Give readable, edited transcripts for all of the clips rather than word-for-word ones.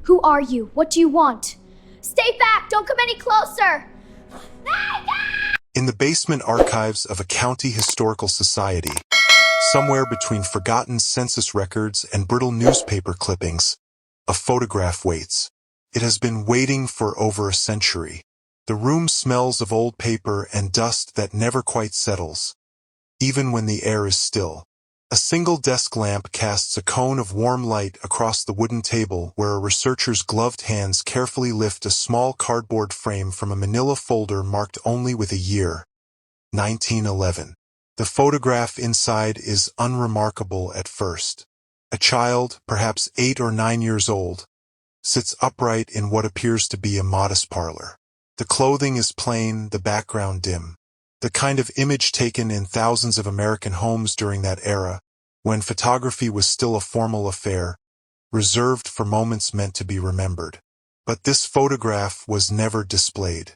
Who are you? What do you want? Stay back! Don't come any closer! In the basement archives of a county historical society, somewhere between forgotten census records and brittle newspaper clippings, a photograph waits. It has been waiting for over a century. The room smells of old paper and dust that never quite settles, even when the air is still. A single desk lamp casts a cone of warm light across the wooden table where a researcher's gloved hands carefully lift a small cardboard frame from a manila folder marked only with a year, 1911. The photograph inside is unremarkable at first. A child, perhaps 8 or 9 years old, sits upright in what appears to be a modest parlor. The clothing is plain, the background dim. The kind of image taken in thousands of American homes during that era, when photography was still a formal affair, reserved for moments meant to be remembered. But this photograph was never displayed.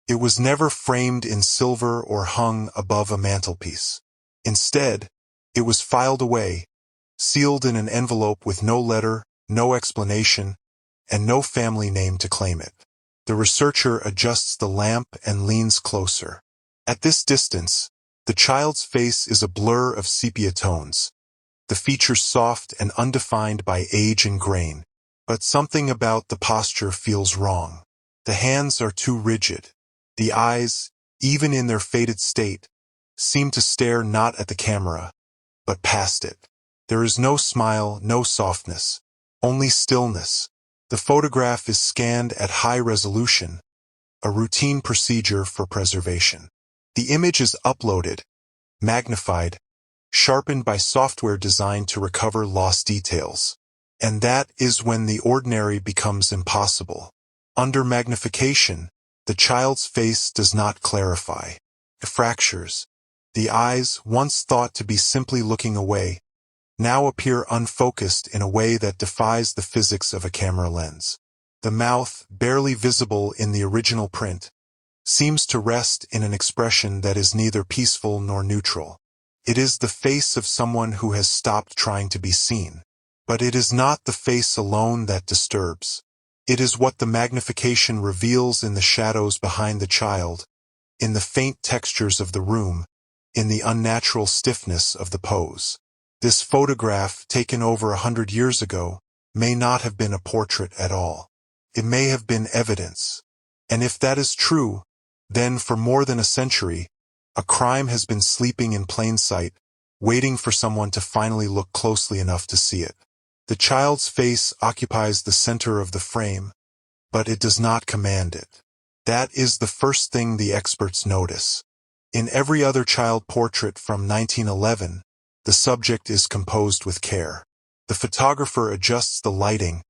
It was never framed in silver or hung above a mantelpiece. Instead, it was filed away, sealed in an envelope with no letter, no explanation, and no family name to claim it. The researcher adjusts the lamp and leans closer. At this distance, the child's face is a blur of sepia tones, the features soft and undefined by age and grain. But something about the posture feels wrong. The hands are too rigid. The eyes, even in their faded state, seem to stare not at the camera, but past it. There is no smile, no softness, only stillness. The photograph is scanned at high resolution, a routine procedure for preservation. The image is uploaded, magnified, sharpened by software designed to recover lost details. And that is when the ordinary becomes impossible. Under magnification, the child's face does not clarify. It fractures. The eyes, once thought to be simply looking away, now appear unfocused in a way that defies the physics of a camera lens. The mouth, barely visible in the original print, seems to rest in an expression that is neither peaceful nor neutral. It is the face of someone who has stopped trying to be seen. But it is not the face alone that disturbs. It is what the magnification reveals in the shadows behind the child, in the faint textures of the room, in the unnatural stiffness of the pose. This photograph, taken over 100 years ago, may not have been a portrait at all. It may have been evidence. And if that is true, then for more than a century, a crime has been sleeping in plain sight, waiting for someone to finally look closely enough to see it. The child's face occupies the center of the frame, but it does not command it. That is the first thing the experts notice. In every other child portrait from 1911, the subject is composed with care. The photographer adjusts the lighting,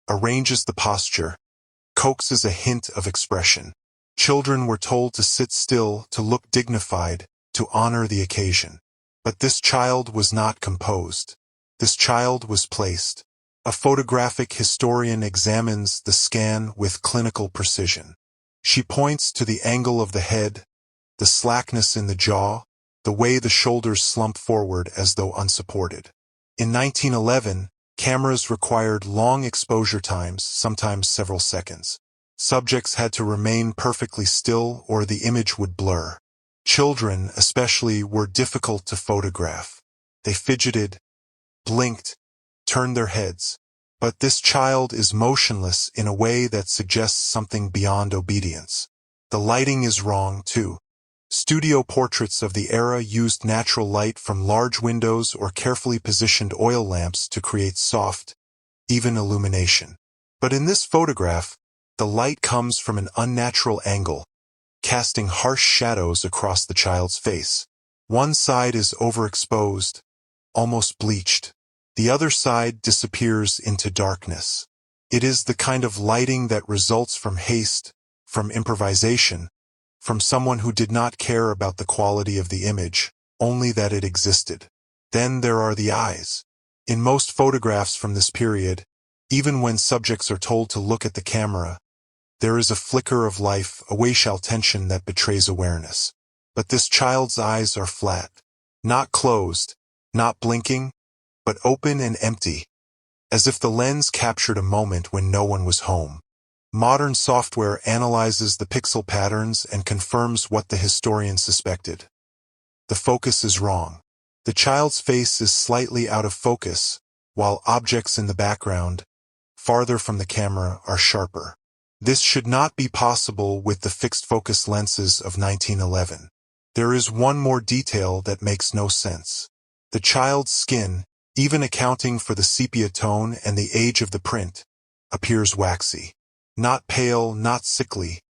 arranges the posture, coaxes a hint of expression. Children were told to sit still, to look dignified, to honor the occasion. But this child was not composed. This child was placed. A photographic historian examines the scan with clinical precision. She points to the angle of the head, the slackness in the jaw, the way the shoulders slump forward as though unsupported. In 1911, cameras required long exposure times, sometimes several seconds. Subjects had to remain perfectly still or the image would blur. Children, especially, were difficult to photograph. They fidgeted, blinked, turned their heads. But this child is motionless in a way that suggests something beyond obedience. The lighting is wrong, too. Studio portraits of the era used natural light from large windows or carefully positioned oil lamps to create soft, even illumination. But in this photograph, the light comes from an unnatural angle, casting harsh shadows across the child's face. One side is overexposed, almost bleached. The other side disappears into darkness. It is the kind of lighting that results from haste, from improvisation, from someone who did not care about the quality of the image, only that it existed. Then there are the eyes. In most photographs from this period, even when subjects are told to look at the camera, there is a flicker of life, a facial tension that betrays awareness. But this child's eyes are flat, not closed, not blinking, but open and empty, as if the lens captured a moment when no one was home. Modern software analyzes the pixel patterns and confirms what the historian suspected. The focus is wrong. The child's face is slightly out of focus, while objects in the background, farther from the camera, are sharper. This should not be possible with the fixed focus lenses of 1911. There is one more detail that makes no sense. The child's skin, even accounting for the sepia tone and the age of the print, appears waxy. Not pale, not sickly,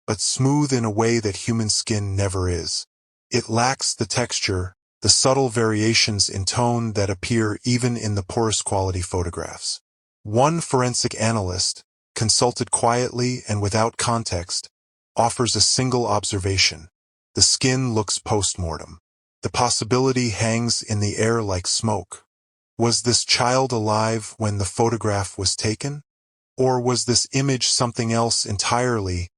but smooth in a way that human skin never is. It lacks the texture, the subtle variations in tone that appear even in the poorest quality photographs. One forensic analyst, consulted quietly and without context, offers a single observation. The skin looks post-mortem. The possibility hangs in the air like smoke. Was this child alive when the photograph was taken? Or was this image something else entirely,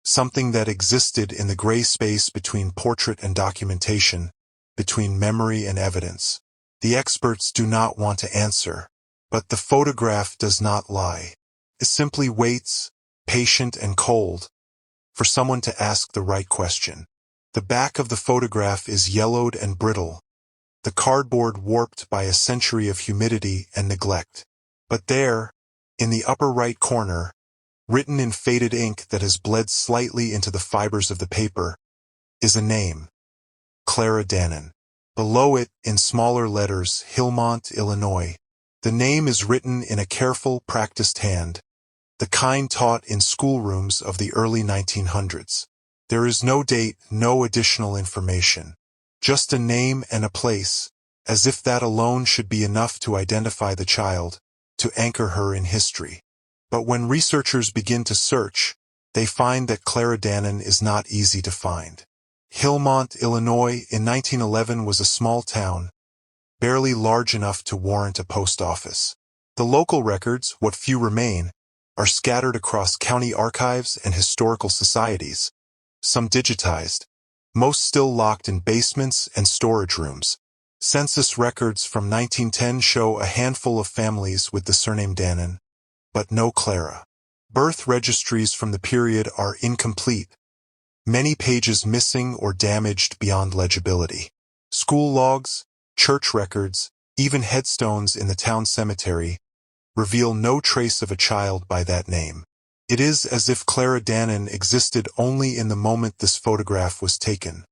something that existed in the gray space between portrait and documentation, between memory and evidence? The experts do not want to answer, but the photograph does not lie. It simply waits, patient and cold, for someone to ask the right question. The back of the photograph is yellowed and brittle, the cardboard warped by a century of humidity and neglect. But there, in the upper right corner, written in faded ink that has bled slightly into the fibers of the paper, is a name: Clara Dannon. Below it, in smaller letters, Hillmont, Illinois. The name is written in a careful, practiced hand, the kind taught in schoolrooms of the early 1900s. There is no date, no additional information. Just a name and a place, as if that alone should be enough to identify the child, to anchor her in history. But when researchers begin to search, they find that Clara Dannon is not easy to find. Hillmont, Illinois, in 1911 was a small town, barely large enough to warrant a post office. The local records, what few remain, are scattered across county archives and historical societies, some digitized, most still locked in basements and storage rooms. Census records from 1910 show a handful of families with the surname Dannon, but no Clara. Birth registries from the period are incomplete, many pages missing or damaged beyond legibility. School logs, church records, even headstones in the town cemetery reveal no trace of a child by that name. It is as if Clara Dannon existed only in the moment this photograph was taken,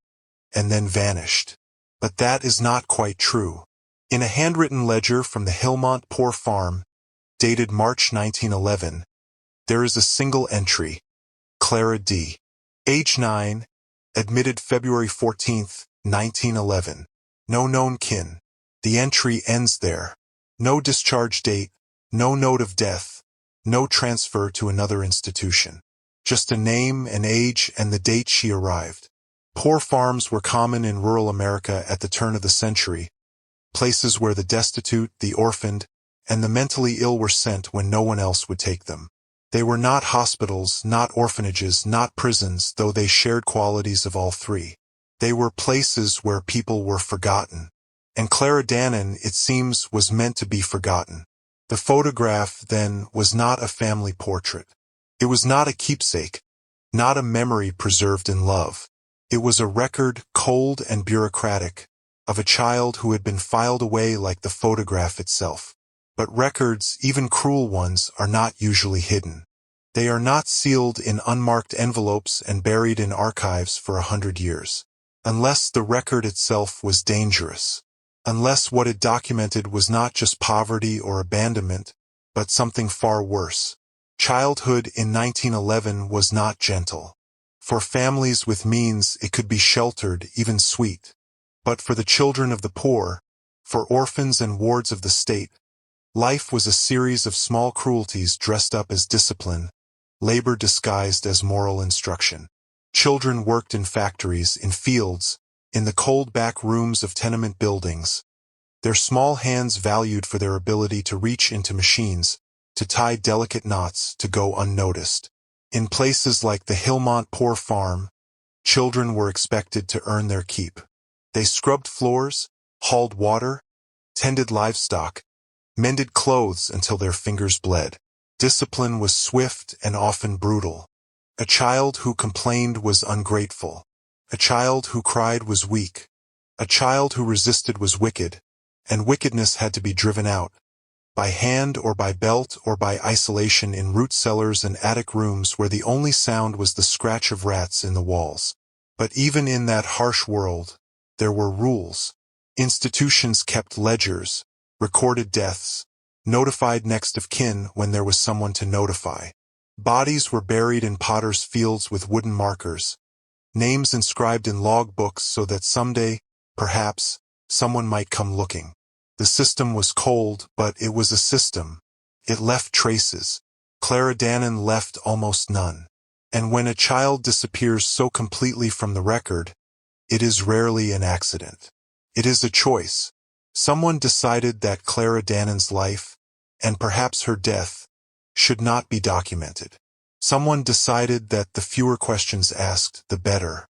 and then vanished. But that is not quite true. In a handwritten ledger from the Hillmont Poor Farm, dated March 1911, there is a single entry: Clara D. Age 9, admitted February 14, 1911. No known kin. The entry ends there. No discharge date, no note of death, no transfer to another institution. Just a name, an age, and the date she arrived. Poor farms were common in rural America at the turn of the century, places where the destitute, the orphaned, and the mentally ill were sent when no one else would take them. They were not hospitals, not orphanages, not prisons, though they shared qualities of all three. They were places where people were forgotten. And Clara Dannon, it seems, was meant to be forgotten. The photograph, then, was not a family portrait. It was not a keepsake, not a memory preserved in love. It was a record, cold and bureaucratic, of a child who had been filed away like the photograph itself. But records, even cruel ones, are not usually hidden. They are not sealed in unmarked envelopes and buried in archives for 100 years. Unless the record itself was dangerous. Unless what it documented was not just poverty or abandonment, but something far worse. Childhood in 1911 was not gentle. For families with means, it could be sheltered, even sweet. But for the children of the poor, for orphans and wards of the state, life was a series of small cruelties dressed up as discipline, labor disguised as moral instruction. Children worked in factories, in fields, in the cold back rooms of tenement buildings, their small hands valued for their ability to reach into machines, to tie delicate knots, to go unnoticed. In places like the Hillmont Poor Farm, children were expected to earn their keep. They scrubbed floors, hauled water, tended livestock, mended clothes until their fingers bled. Discipline was swift and often brutal. A child who complained was ungrateful. A child who cried was weak. A child who resisted was wicked, and wickedness had to be driven out, by hand or by belt or by isolation in root cellars and attic rooms where the only sound was the scratch of rats in the walls. But even in that harsh world, there were rules. Institutions kept ledgers, recorded deaths, notified next of kin when there was someone to notify. Bodies were buried in potters' fields with wooden markers, names inscribed in log books so that someday, perhaps, someone might come looking. The system was cold, but it was a system. It left traces. Clara Dannon left almost none. And when a child disappears so completely from the record, it is rarely an accident. It is a choice. Someone decided that Clara Dannon's life, and perhaps her death, should not be documented. Someone decided that the fewer questions asked, the better.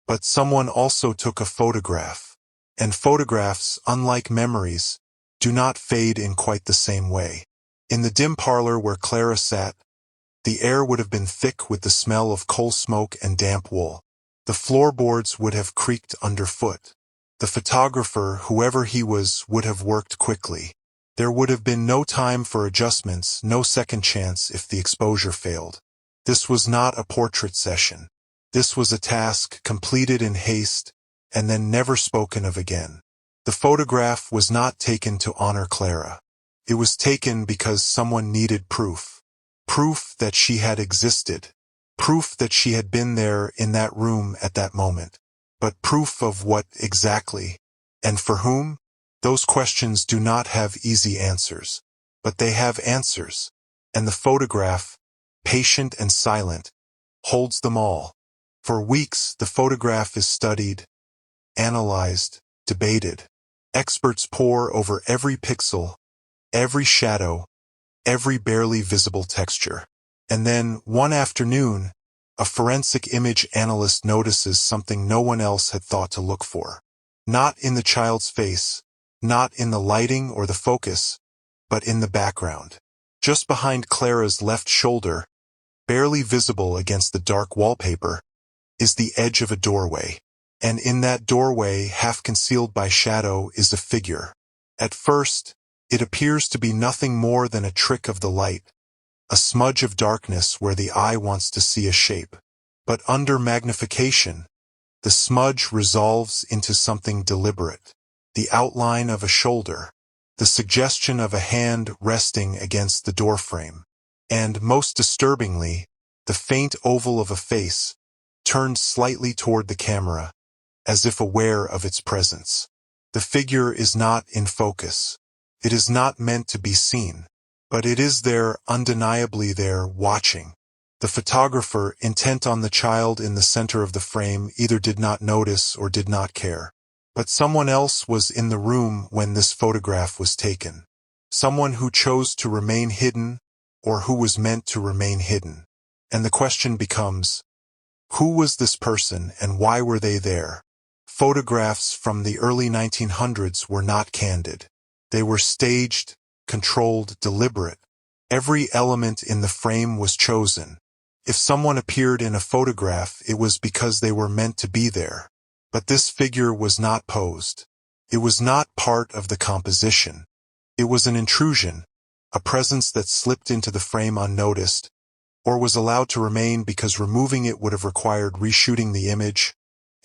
But someone also took a photograph. And photographs, unlike memories, do not fade in quite the same way. In the dim parlor where Clara sat, the air would have been thick with the smell of coal smoke and damp wool. The floorboards would have creaked underfoot. The photographer, whoever he was, would have worked quickly. There would have been no time for adjustments, no second chance if the exposure failed. This was not a portrait session. This was a task completed in haste and then never spoken of again. The photograph was not taken to honor Clara. It was taken because someone needed proof. Proof that she had existed. Proof that she had been there in that room at that moment. But proof of what exactly? And for whom? Those questions do not have easy answers. But they have answers. And the photograph, patient and silent, holds them all. For weeks, the photograph is studied, analyzed, debated. Experts pore over every pixel, every shadow, every barely visible texture. And then, one afternoon, a forensic image analyst notices something no one else had thought to look for. Not in the child's face, not in the lighting or the focus, but in the background. Just behind Clara's left shoulder, barely visible against the dark wallpaper, is the edge of a doorway. And in that doorway, half concealed by shadow, is a figure. At first, it appears to be nothing more than a trick of the light, a smudge of darkness where the eye wants to see a shape. But under magnification, the smudge resolves into something deliberate. The outline of a shoulder, the suggestion of a hand resting against the doorframe, and, most disturbingly, the faint oval of a face, turned slightly toward the camera, as if aware of its presence. The figure is not in focus. It is not meant to be seen, but it is there, undeniably there, watching. The photographer, intent on the child in the center of the frame, either did not notice or did not care. But someone else was in the room when this photograph was taken. Someone who chose to remain hidden, or who was meant to remain hidden. And the question becomes, who was this person and why were they there? Photographs from the early 1900s were not candid. They were staged, controlled, deliberate. Every element in the frame was chosen. If someone appeared in a photograph, it was because they were meant to be there. But this figure was not posed. It was not part of the composition. It was an intrusion, a presence that slipped into the frame unnoticed, or was allowed to remain because removing it would have required reshooting the image,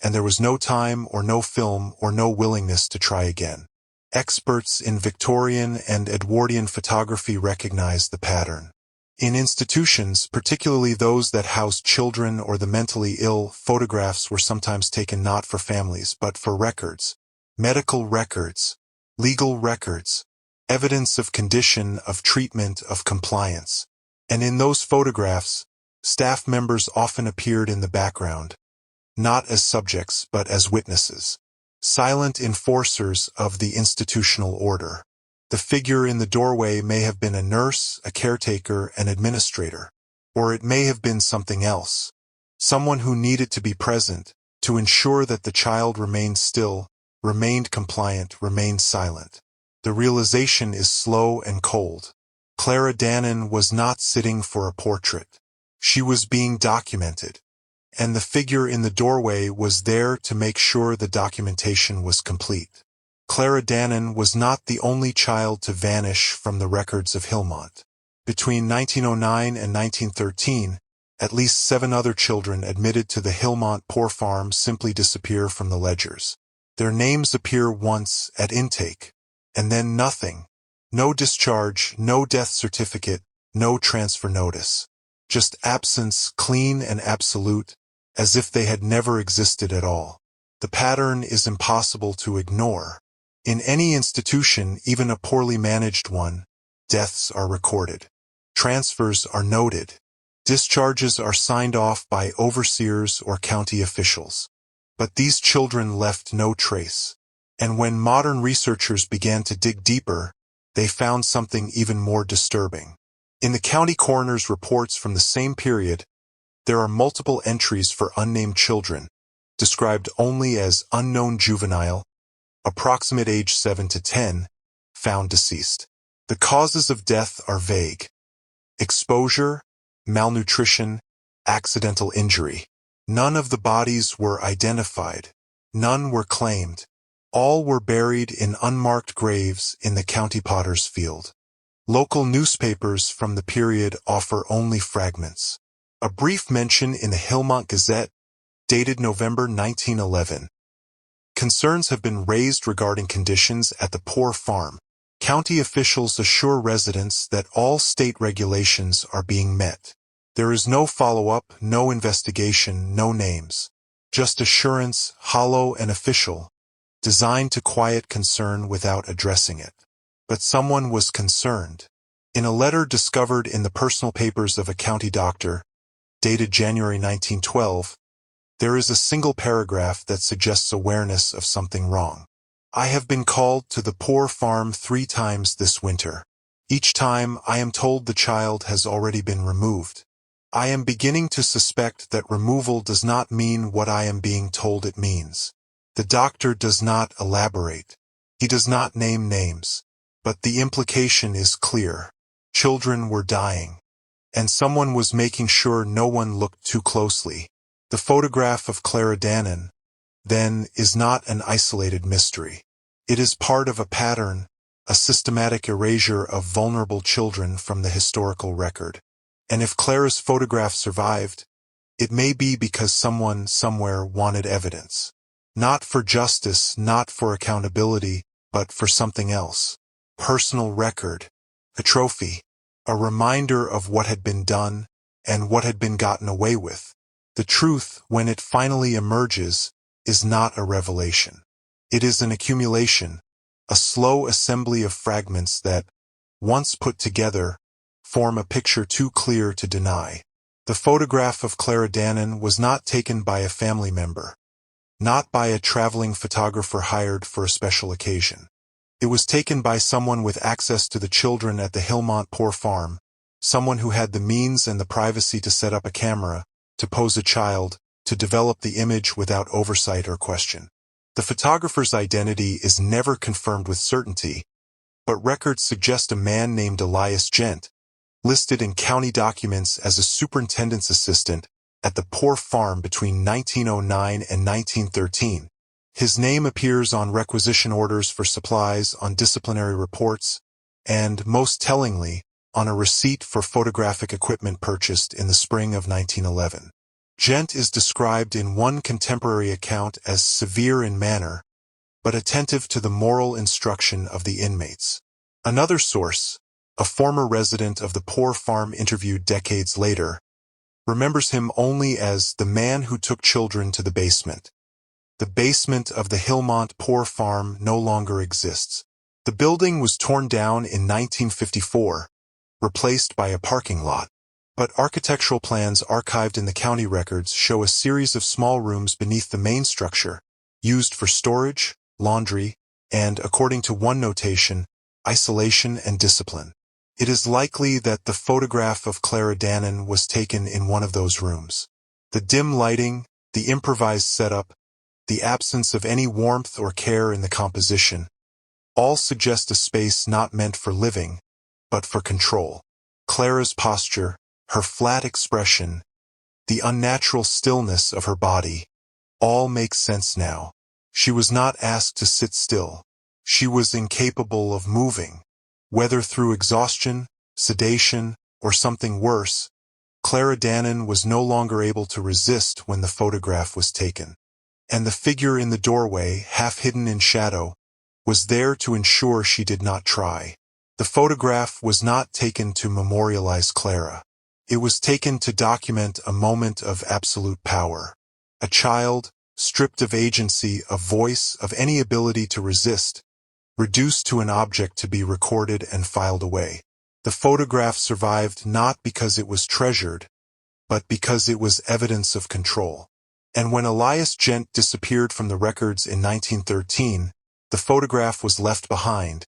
and there was no time or no film or no willingness to try again. Experts in Victorian and Edwardian photography recognized the pattern. In institutions, particularly those that housed children or the mentally ill, photographs were sometimes taken not for families but for records, medical records, legal records, evidence of condition, of treatment, of compliance. And in those photographs, staff members often appeared in the background, not as subjects but as witnesses, silent enforcers of the institutional order. The figure in the doorway may have been a nurse, a caretaker, an administrator, or it may have been something else, someone who needed to be present to ensure that the child remained still, remained compliant, remained silent. The realization is slow and cold. Clara Dannon was not sitting for a portrait. She was being documented, and the figure in the doorway was there to make sure the documentation was complete. Clara Dannon was not the only child to vanish from the records of Hillmont. Between 1909 and 1913, at least 7 other children admitted to the Hillmont Poor Farm simply disappear from the ledgers. Their names appear once at intake, and then nothing. No discharge, no death certificate, no transfer notice. Just absence, clean and absolute, as if they had never existed at all. The pattern is impossible to ignore. In any institution, even a poorly managed one, deaths are recorded. Transfers are noted. Discharges are signed off by overseers or county officials. But these children left no trace. And when modern researchers began to dig deeper, they found something even more disturbing. In the county coroner's reports from the same period, there are multiple entries for unnamed children, described only as unknown juvenile, approximate age 7 to 10, found deceased. The causes of death are vague. Exposure, malnutrition, accidental injury. None of the bodies were identified. None were claimed. All were buried in unmarked graves in the county potter's field. Local newspapers from the period offer only fragments. A brief mention in the Hillmont Gazette, dated November 1911. Concerns have been raised regarding conditions at the Poor Farm. County officials assure residents that all state regulations are being met. There is no follow-up, no investigation, no names. Just assurance, hollow and official, designed to quiet concern without addressing it. But someone was concerned. In a letter discovered in the personal papers of a county doctor, dated January 1912, there is a single paragraph that suggests awareness of something wrong. I have been called to the Poor Farm 3 times this winter. Each time I am told the child has already been removed. I am beginning to suspect that removal does not mean what I am being told it means. The doctor does not elaborate. He does not name names. But the implication is clear. Children were dying. And someone was making sure no one looked too closely. The photograph of Clara Dannon, then, is not an isolated mystery. It is part of a pattern, a systematic erasure of vulnerable children from the historical record. And if Clara's photograph survived, it may be because someone somewhere wanted evidence. Not for justice, not for accountability, but for something else. Personal record. A trophy. A reminder of what had been done and what had been gotten away with. The truth, when it finally emerges, is not a revelation. It is an accumulation, a slow assembly of fragments that, once put together, form a picture too clear to deny. The photograph of Clara Dannon was not taken by a family member, not by a traveling photographer hired for a special occasion. It was taken by someone with access to the children at the Hillmont Poor Farm, someone who had the means and the privacy to set up a camera, to pose a child, to develop the image without oversight or question. The photographer's identity is never confirmed with certainty, but records suggest a man named Elias Gent, listed in county documents as a superintendent's assistant at the Poor Farm between 1909 and 1913. His name appears on requisition orders for supplies, on disciplinary reports, and, most tellingly, on a receipt for photographic equipment purchased in the spring of 1911. Gent is described in one contemporary account as severe in manner, but attentive to the moral instruction of the inmates. Another source, a former resident of the Poor Farm interviewed decades later, remembers him only as the man who took children to the basement. The basement of the Hillmont Poor Farm no longer exists. The building was torn down in 1954, replaced by a parking lot. But architectural plans archived in the county records show a series of small rooms beneath the main structure, used for storage, laundry, and, according to one notation, isolation and discipline. It is likely that the photograph of Clara Dannon was taken in one of those rooms. The dim lighting, the improvised setup, the absence of any warmth or care in the composition, All suggest a space not meant for living, but for control. Clara's posture, her flat expression, the unnatural stillness of her body, all make sense now. She was not asked to sit still. She was incapable of moving. Whether through exhaustion, sedation, or something worse, Clara Dannon was no longer able to resist when the photograph was taken. And the figure in the doorway, half hidden in shadow, was there to ensure she did not try. The photograph was not taken to memorialize Clara. It was taken to document a moment of absolute power. A child, stripped of agency, of voice, of any ability to resist, reduced to an object to be recorded and filed away. The photograph survived not because it was treasured, but because it was evidence of control. And when Elias Gent disappeared from the records in 1913, the photograph was left behind,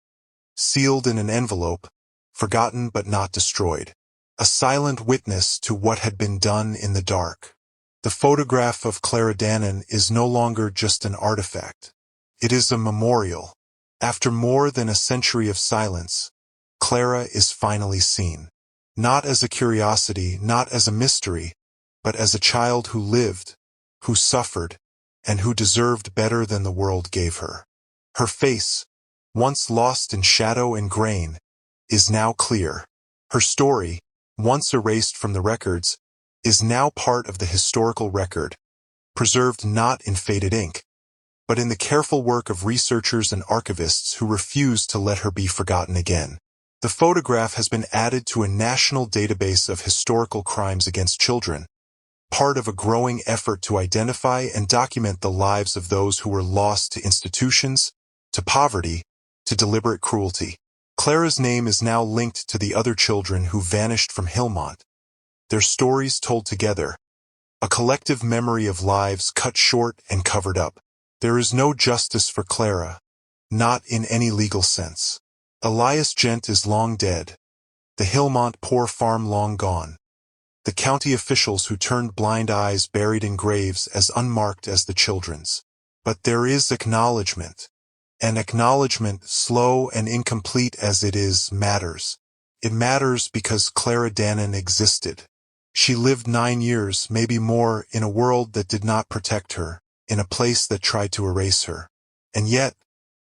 sealed in an envelope, forgotten but not destroyed. A silent witness to what had been done in the dark. The photograph of Clara Dannon is no longer just an artifact. It is a memorial. After more than a century of silence, Clara is finally seen. Not as a curiosity, not as a mystery, but as a child who lived, who suffered, and who deserved better than the world gave her. Her face, once lost in shadow and grain, is now clear. Her story, once erased from the records, is now part of the historical record, preserved not in faded ink, but in the careful work of researchers and archivists who refuse to let her be forgotten again. The photograph has been added to a national database of historical crimes against children, part of a growing effort to identify and document the lives of those who were lost to institutions, to poverty, to deliberate cruelty. Clara's name is now linked to the other children who vanished from Hillmont, their stories told together, a collective memory of lives cut short and covered up. There is no justice for Clara, not in any legal sense. Elias Gent is long dead, the Hillmont poor farm long gone, the county officials who turned blind eyes buried in graves as unmarked as the children's. But there is acknowledgement. An acknowledgement, slow and incomplete as it is, matters. It matters because Clara Dannon existed. She lived 9 years, maybe more, in a world that did not protect her, in a place that tried to erase her. And yet,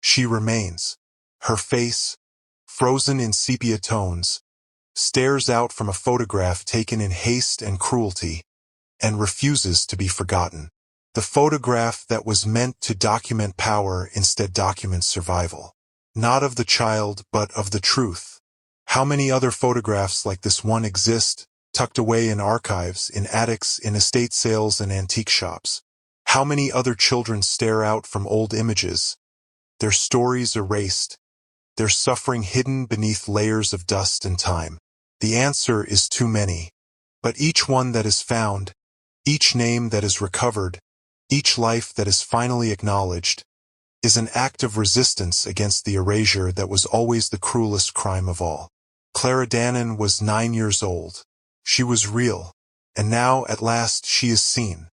she remains. Her face, frozen in sepia tones, stares out from a photograph taken in haste and cruelty, and refuses to be forgotten. The photograph that was meant to document power instead documents survival. Not of the child, but of the truth. How many other photographs like this one exist, tucked away in archives, in attics, in estate sales and antique shops? How many other children stare out from old images, their stories erased, their suffering hidden beneath layers of dust and time? The answer is too many. But each one that is found, each name that is recovered, each life that is finally acknowledged, is an act of resistance against the erasure that was always the cruelest crime of all. Clara Dannon was 9 years old. She was real, and now at last she is seen.